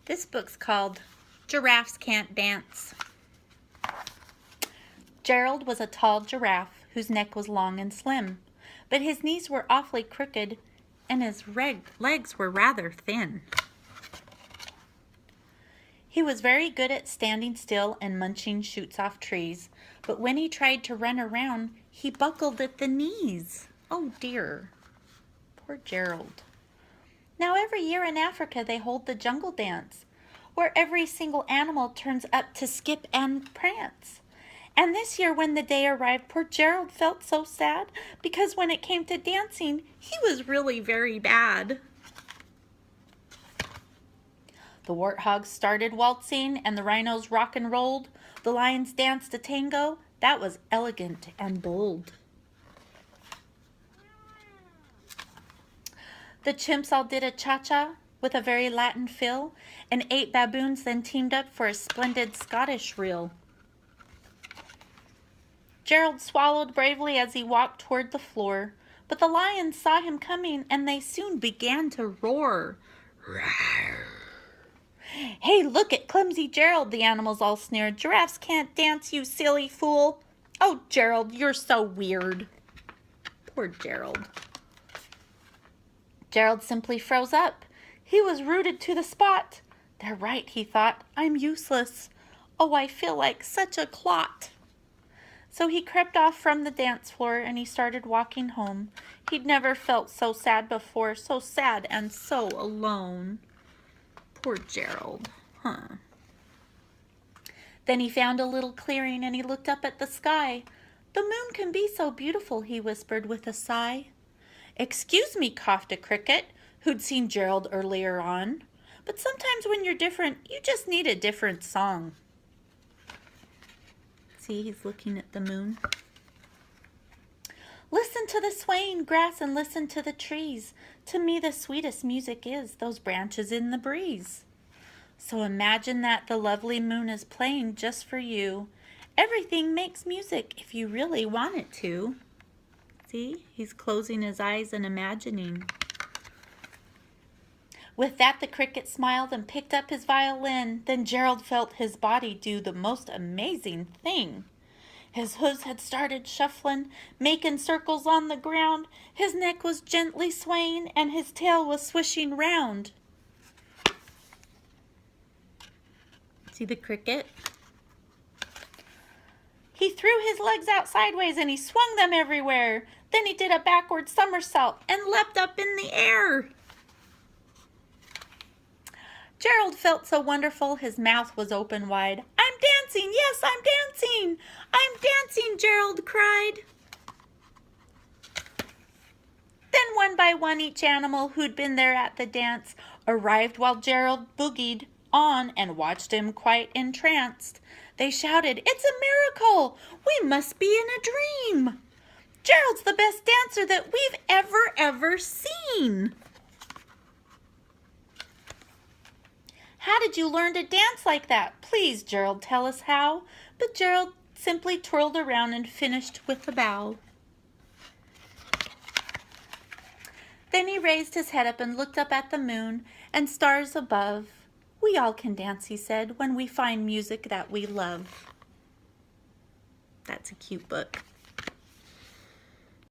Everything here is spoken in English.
This book's called Giraffes Can't Dance. Gerald was a tall giraffe whose neck was long and slim, but his knees were awfully crooked and his legs were rather thin. He was very good at standing still and munching shoots off trees, but when he tried to run around, he buckled at the knees. Oh dear, poor Gerald. Now every year in Africa they hold the jungle dance, where every single animal turns up to skip and prance. And this year when the day arrived, poor Gerald felt so sad, because when it came to dancing, he was really very bad. The warthogs started waltzing, and the rhinos rock and rolled. The lions danced a tango that was elegant and bold. The chimps all did a cha-cha with a very Latin fill, and 8 baboons then teamed up for a splendid Scottish reel. Gerald swallowed bravely as he walked toward the floor, but the lions saw him coming, and they soon began to roar. Rawr. "Hey, look at clumsy Gerald," the animals all sneered. "Giraffes can't dance, you silly fool." "Oh, Gerald, you're so weird." Poor Gerald. Gerald simply froze up. He was rooted to the spot. "They're right," he thought. "I'm useless. Oh, I feel like such a clot." So he crept off from the dance floor and he started walking home. He'd never felt so sad before, so sad and so alone. Poor Gerald, Then he found a little clearing and he looked up at the sky. "The moon can be so beautiful," he whispered with a sigh. "Excuse me," coughed a cricket, who'd seen Gerald earlier on, "but sometimes when you're different, you just need a different song." See, he's looking at the moon. "Listen to the swaying grass and listen to the trees. To me the sweetest music is those branches in the breeze. So imagine that the lovely moon is playing just for you. Everything makes music if you really want it to." See, he's closing his eyes and imagining. With that, the cricket smiled and picked up his violin. Then Gerald felt his body do the most amazing thing. His hooves had started shuffling, making circles on the ground. His neck was gently swaying and his tail was swishing round. See the cricket? He threw his legs out sideways and he swung them everywhere. Then he did a backward somersault and leapt up in the air. Gerald felt so wonderful, his mouth was open wide. "I'm dancing, yes, I'm dancing! I'm dancing," Gerald cried. Then one by one each animal who'd been there at the dance arrived while Gerald boogied on and watched him quite entranced. They shouted, "It's a miracle! We must be in a dream! Gerald's the best dancer that we've ever seen!" "How did you learn to dance like that? Please, Gerald, tell us how." But Gerald simply twirled around and finished with a bow. Then he raised his head up and looked up at the moon and stars above. "We all can dance," he said, "when we find music that we love." That's a cute book.